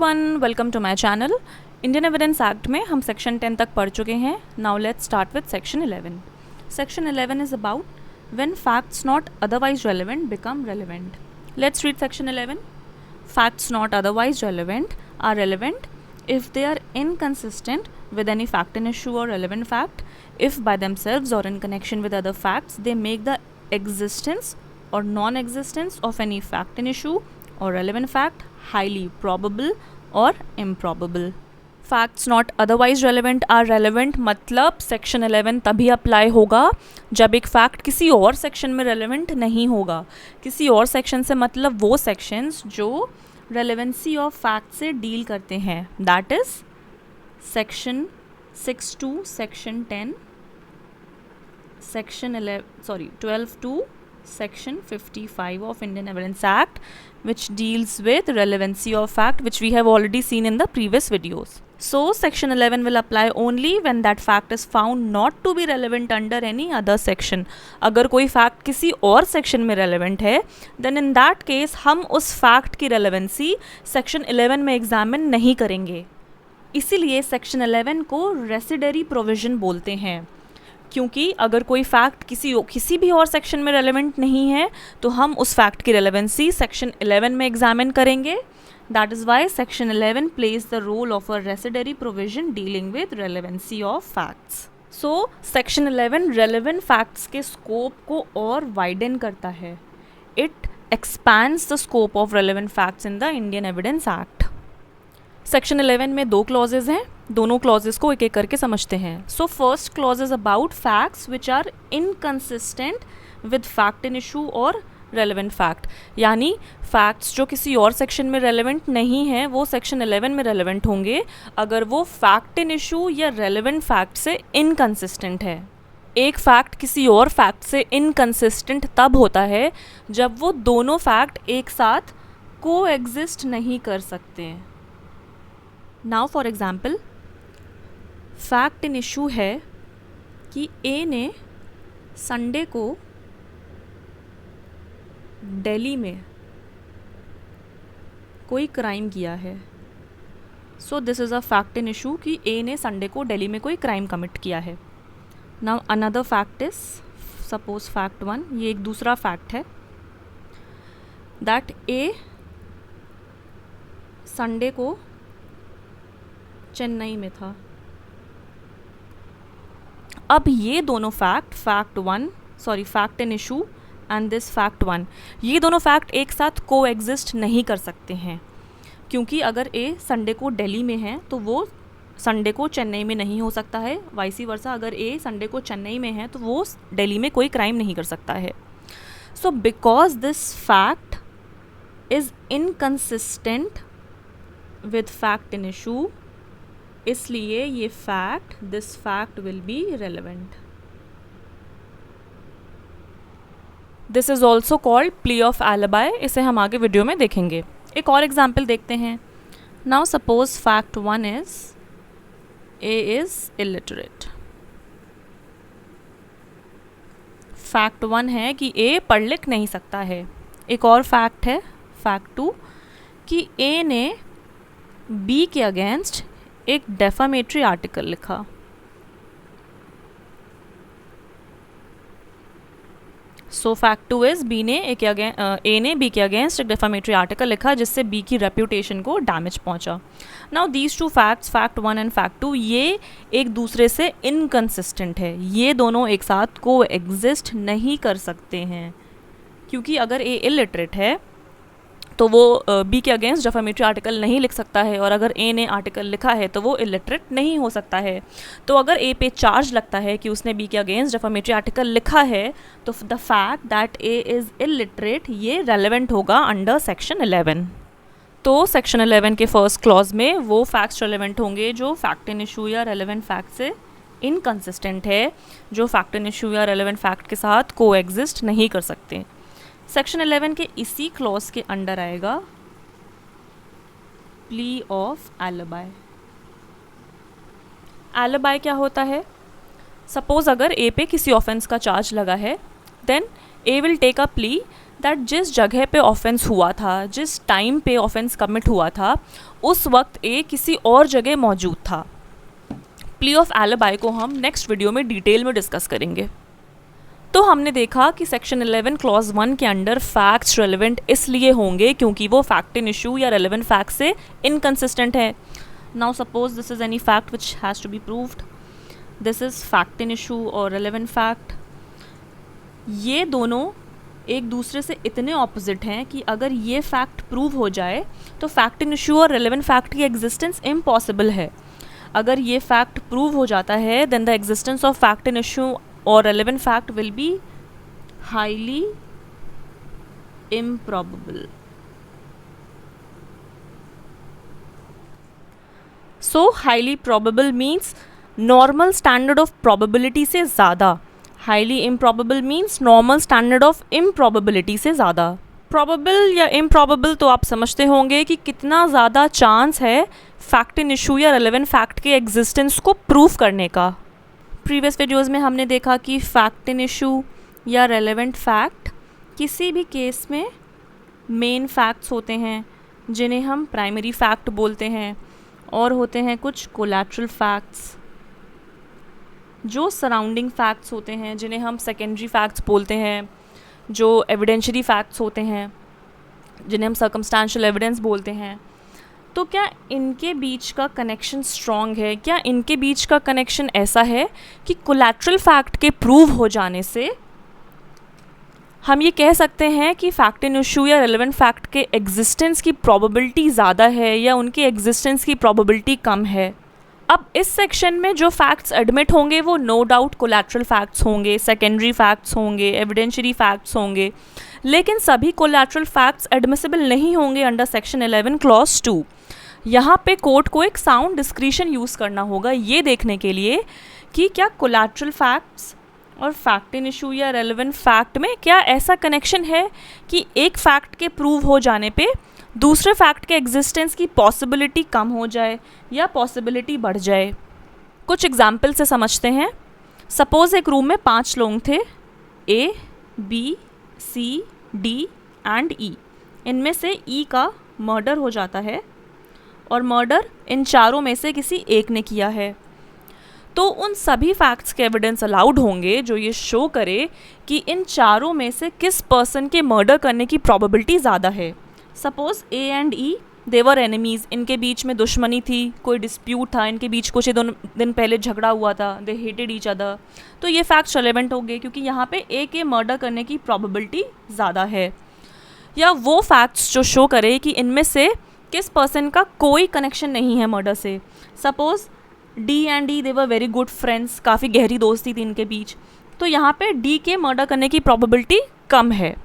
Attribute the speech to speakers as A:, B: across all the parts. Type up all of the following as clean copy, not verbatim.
A: Everyone, welcome to my channel. Indian evidence act में हम section 10 तक पढ़ चुके हैं। Now let's start with section 11। Section 11 is about when facts not otherwise relevant become relevant. Let's read section 11। Facts not otherwise relevant are relevant if they are inconsistent with any fact in issue or relevant fact, if by themselves or in connection with other facts they make the existence or non-existence of any fact in issue or relevant fact highly probable or improbable. Facts not otherwise relevant are relevant मतलब section 11 तभी apply होगा जब एक fact किसी और section में relevant नहीं होगा। किसी और सेक्शन से मतलब वो सेक्शंस जो रेलेवेंसी ऑफ फैक्ट से डील करते हैं, that is section 6 to section 10, section 12 to section 55 of Indian Evidence Act, which deals with relevancy of fact, which we have already seen in the previous videos. So section 11 will apply only when that fact is found not to be relevant under any other section. अगर कोई fact किसी और section में relevant है, then in that case हम उस fact की relevancy section 11 में examine नहीं करेंगे। इसीलिए section 11 को residuary provision बोलते हैं, क्योंकि अगर कोई फैक्ट किसी भी और सेक्शन में रेलेवेंट नहीं है तो हम उस फैक्ट की रेलेवेंसी सेक्शन 11 में एग्जामिन करेंगे। That is why section 11 plays the role of a residuary provision dealing with relevancy of facts. So section 11 relevant facts के स्कोप को और वाइडन करता है। It expands the scope of relevant facts in the Indian evidence act. Section 11 में 2 clauses हैं, दोनों clauses को एक एक करके समझते हैं। So first clause is about facts which are inconsistent with fact in issue और रेलेवेंट फैक्ट, यानी फैक्ट्स जो किसी और सेक्शन में रेलेवेंट नहीं है वो सेक्शन 11 में रेलेवेंट होंगे अगर वो फैक्ट इन इशू या रेलेवेंट फैक्ट से इनकंसिस्टेंट है। एक फैक्ट किसी और फैक्ट से इनकंसिस्टेंट तब होता है जब वो दोनों फैक्ट एक साथ को एग्जिस्ट नहीं कर सकते। Now for example, fact in issue है कि ए ने संडे को दिल्ली में कोई क्राइम किया है। So this is a fact in issue कि ए ने संडे को दिल्ली में कोई क्राइम कमिट किया है। Now another fact is suppose fact 1, ये एक दूसरा फैक्ट है दैट ए संडे को चेन्नई में था। अब ये दोनों fact in issue and this fact 1, ये दोनों फैक्ट एक साथ को एग्जिस्ट नहीं कर सकते हैं, क्योंकि अगर ए संडे को दिल्ली में है तो वो संडे को चेन्नई में नहीं हो सकता है, वाइसी वर्सा अगर ए संडे को चेन्नई में है तो वो दिल्ली में कोई क्राइम नहीं कर सकता है। So because this fact is inconsistent with fact in issue, इसलिए ये fact this fact will be relevant. This is also called plea of alibi, इसे हम आगे वीडियो में देखेंगे। एक और एग्जाम्पल देखते हैं। Now suppose fact 1 is a is illiterate. Fact 1 है कि ए पढ़ लिख नहीं सकता है। एक और फैक्ट है फैक्ट 2 कि ए ने बी के अगेंस्ट एक डेफामेटरी आर्टिकल लिखा। सो फैक्ट 2 इज ए ने बी के अगेंस्ट एक डेफामेटरी आर्टिकल लिखा जिससे बी की रेप्यूटेशन को डैमेज पहुंचा। Now these two facts, fact 1 and fact 2, ये एक दूसरे से इनकंसिस्टेंट है, ये दोनों एक साथ को एग्जिस्ट नहीं कर सकते हैं, क्योंकि अगर ए इलिटरेट है तो वो बी के अगेंस्ट डेफामेटरी आर्टिकल नहीं लिख सकता है, और अगर ए ने आर्टिकल लिखा है तो वो इलिटरेट नहीं हो सकता है। तो अगर ए पे चार्ज लगता है कि उसने बी के अगेंस्ट डेफामेटरी आर्टिकल लिखा है तो the fact that A is illiterate ये रेलेवेंट होगा अंडर सेक्शन 11। तो सेक्शन 11 के फर्स्ट क्लॉज में वो फैक्ट्स रेलेवेंट होंगे जो फैक्ट इन इशू या रेलेवेंट फैक्ट से इनकंसिस्टेंट है, जो फैक्ट इन इशू या रेलेवेंट फैक्ट के साथ को एग्जिस्ट नहीं कर सकते। सेक्शन 11 के इसी क्लॉज के अंडर आएगा प्ली ऑफ एलिबाई। एलिबाई क्या होता है? सपोज अगर ए पे किसी ऑफेंस का चार्ज लगा है, then A will take a plea that जिस जगह पे ऑफेंस हुआ था, जिस टाइम पे ऑफेंस कमिट हुआ था, उस वक्त ए किसी और जगह मौजूद था। प्ली ऑफ एलिबाई को हम नेक्स्ट वीडियो में डिटेल में डिस्कस करेंगे। तो हमने देखा कि सेक्शन 11 क्लॉज 1 के अंडर फैक्ट्स रेलेवेंट इसलिए होंगे क्योंकि वो फैक्ट इन इशू या रेलेवेंट फैक्ट से इनकंसिस्टेंट है। Now suppose this is any fact which has to be proved, this is fact in issue और रेलेवेंट फैक्ट। ये दोनों एक दूसरे से इतने ऑपोजिट हैं कि अगर ये फैक्ट प्रूव हो जाए तो फैक्ट इन इशू और रेलेवेंट फैक्ट की एग्जिस्टेंस इम्पॉसिबल है। अगर ये फैक्ट प्रूव हो जाता है then the existence of fact in issue or relevant fact will be highly improbable. So highly probable means normal standard of probability से ज़्यादा, highly improbable means normal standard of improbability से ज़्यादा। probable या improbable तो आप समझते होंगे कि कितना ज़्यादा चांस है फैक्ट इन इशू या relevant फैक्ट के एग्जिस्टेंस को प्रूव करने का। प्रीवियस वीडियोज़ में हमने देखा कि फैक्ट इन इशू या रेलेवेंट फैक्ट किसी भी केस में मेन फैक्ट्स होते हैं जिन्हें हम प्राइमरी फैक्ट बोलते हैं, और होते हैं कुछ कोलैटरल फैक्ट्स जो सराउंडिंग फैक्ट्स होते हैं जिन्हें हम सेकेंडरी फैक्ट्स बोलते हैं, जो एविडेंशियरी फैक्ट्स होते हैं जिन्हें हम सर्कमस्टेंशियल एविडेंस बोलते हैं। तो क्या इनके बीच का कनेक्शन स्ट्रॉन्ग है? क्या इनके बीच का कनेक्शन ऐसा है कि कोलैटरल फैक्ट के प्रूव हो जाने से हम ये कह सकते हैं कि फैक्ट इन इशू या रेलेवेंट फैक्ट के एग्जिस्टेंस की प्रोबेबिलिटी ज़्यादा है या उनके एग्जिस्टेंस की प्रोबेबिलिटी कम है? अब इस सेक्शन में जो फैक्ट्स एडमिट होंगे वो नो डाउट कोलैटरल फैक्ट्स होंगे, सेकेंडरी फैक्ट्स होंगे, एविडेंशियरी फैक्ट्स होंगे, लेकिन सभी कोलैटरल फैक्ट्स एडमिसिबल नहीं होंगे अंडर सेक्शन 11 क्लॉज 2। यहाँ पे कोर्ट को एक साउंड डिस्क्रिशन यूज़ करना होगा ये देखने के लिए कि क्या कोलैटरल फैक्ट्स और फैक्ट इन इशू या रेलेवेंट फैक्ट में क्या ऐसा कनेक्शन है कि एक फैक्ट के प्रूव हो जाने पे दूसरे फैक्ट के एग्जिस्टेंस की पॉसिबिलिटी कम हो जाए या पॉसिबिलिटी बढ़ जाए। कुछ एग्जाम्पल से समझते हैं। सपोज़ एक रूम में 5 लोग थे, ए, बी, सी, डी एंड ई। इनमें से ई का मर्डर हो जाता है और मर्डर इन चारों में से किसी एक ने किया है। तो उन सभी फैक्ट्स के एविडेंस अलाउड होंगे जो ये शो करे कि इन चारों में से किस पर्सन के मर्डर करने की प्रोबेबिलिटी ज़्यादा है। Suppose A and E they were enemies, इनके बीच में दुश्मनी थी, कोई डिस्प्यूट था, इनके बीच कुछ ही दिन पहले झगड़ा हुआ था, दे हेटेड ईच अदर। तो ये फैक्ट्स रेलेवेंट होंगे क्योंकि यहाँ पे ए के मर्डर करने की प्रोबेबिलिटी ज़्यादा है। या वो फैक्ट्स जो शो करे कि इनमें से किस पर्सन का कोई कनेक्शन नहीं है मर्डर से। Suppose D and E they were very good friends, काफ़ी गहरी दोस्ती थी इनके बीच, तो यहाँ पे डी के मर्डर करने की प्रोबेबिलिटी कम है।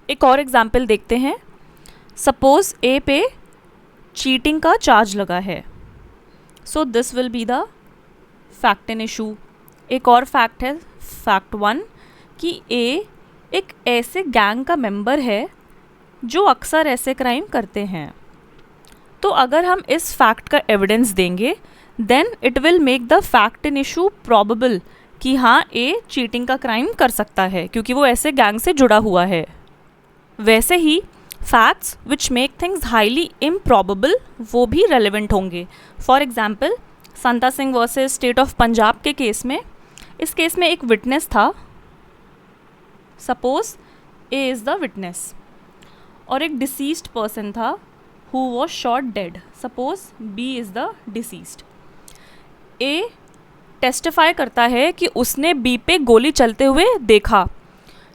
A: एक और एग्जांपल देखते हैं। सपोज़ ए पे चीटिंग का चार्ज लगा है, so this will be the fact in issue. एक और फैक्ट है फैक्ट 1 कि ए एक ऐसे गैंग का मेंबर है जो अक्सर ऐसे क्राइम करते हैं। तो अगर हम इस फैक्ट का एविडेंस देंगे then it will make the fact in issue probable कि हाँ ए चीटिंग का क्राइम कर सकता है क्योंकि वो ऐसे गैंग से जुड़ा हुआ है। वैसे ही facts which make things highly improbable वो भी रेलेवेंट होंगे। For example Santa Singh versus state of Punjab के केस में, इस केस में एक विटनेस था। Suppose A is the witness और एक डिसीज्ड पर्सन था who was shot dead. Suppose B is the deceased. A testify करता है कि उसने बी पे गोली चलते हुए देखा।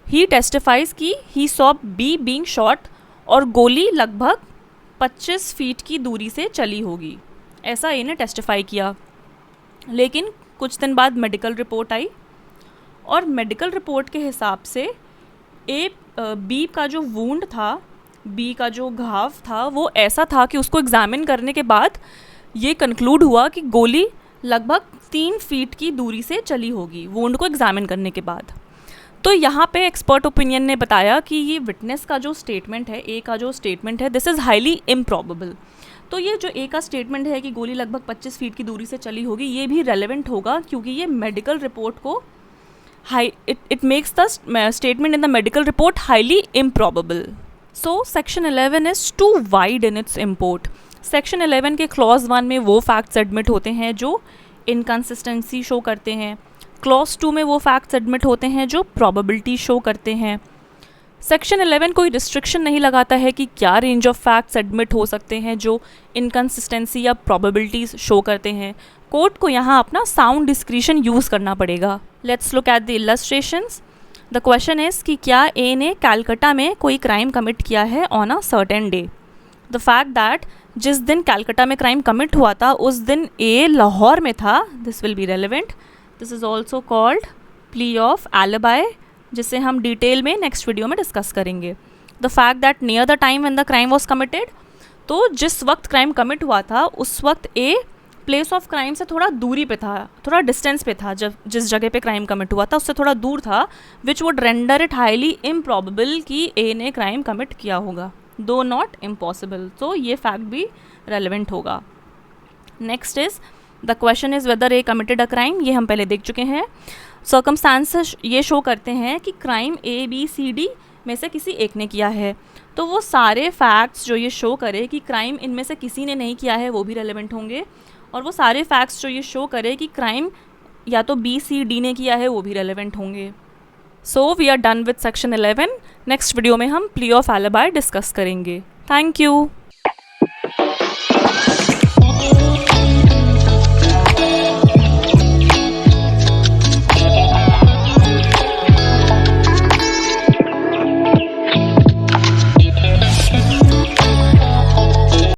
A: ही टेस्टिफाइज कि he saw B being shot और गोली लगभग 25 फीट की दूरी से चली होगी, ऐसा ए ने टेस्टिफाई किया। लेकिन कुछ दिन बाद मेडिकल रिपोर्ट आई और मेडिकल रिपोर्ट के हिसाब से बी का जो वूंड था, बी का जो घाव था वो ऐसा था कि उसको एग्जामिन करने के बाद ये कंक्लूड हुआ कि गोली लगभग 3 फीट की दूरी से चली होगी वूंड को एग्जामिन करने के बाद। तो यहाँ पे एक्सपर्ट ओपिनियन ने बताया कि ये विटनेस का जो स्टेटमेंट है, ए का जो स्टेटमेंट है, दिस इज़ हाईली इम्प्रॉबेबल। तो ये जो ए का स्टेटमेंट है कि गोली लगभग 25 फीट की दूरी से चली होगी, ये भी रेलेवेंट होगा क्योंकि ये मेडिकल रिपोर्ट को it makes the statement in the medical report highly improbable. So section 11 is too wide in its import. Section 11 के क्लॉज 1 में वो फैक्ट्स एडमिट होते हैं जो इनकन्सिस्टेंसी शो करते हैं, क्लॉज 2 में वो फैक्ट्स एडमिट होते हैं जो प्रोबेबिलिटी शो करते हैं। सेक्शन 11 कोई रिस्ट्रिक्शन नहीं लगाता है कि क्या रेंज ऑफ फैक्ट्स एडमिट हो सकते हैं जो इनकन्सिस्टेंसी या प्रोबेबिलिटीज शो करते हैं। कोर्ट को यहाँ अपना साउंड डिस्क्रिशन यूज़ करना पड़ेगा। Let's look at the illustrations. The question is कि क्या ए ने कैलकटा में कोई क्राइम कमिट किया है on a certain day. The fact that जिस दिन कैलकटा में क्राइम कमिट हुआ था उस दिन ए लाहौर में था, this will be relevant. This is also called plea of alibi, जिसे हम डिटेल में नेक्स्ट वीडियो में डिस्कस करेंगे। The fact that near the time when the crime was committed, तो जिस वक्त क्राइम कमिट हुआ था उस वक्त ए प्लेस ऑफ क्राइम से थोड़ा दूरी पे था, थोड़ा डिस्टेंस पे था, जब जिस जगह पे क्राइम कमिट हुआ था उससे थोड़ा दूर था, which would render it highly improbable कि ए ने क्राइम कमिट किया होगा, दो नॉट इम्पॉसिबल। तो ये फैक्ट भी रेलिवेंट होगा। Next is the question is whether A committed a crime, ये हम पहले देख चुके हैं। सर्कमस्टांसेस ये शो करते हैं कि crime A B C D में से किसी एक ने किया है, तो वो सारे फैक्ट्स जो ये शो करे कि क्राइम इनमें से किसी ने नहीं किया है वो भी रेलिवेंट होंगे, और वो सारे फैक्ट्स जो ये शो करे कि क्राइम या तो बी सी डी ने किया है वो भी रेलिवेंट होंगे। So we are done with section 11। Next video में हम प्ली ऑफ एलिबाई डिस्कस करेंगे। Thank you.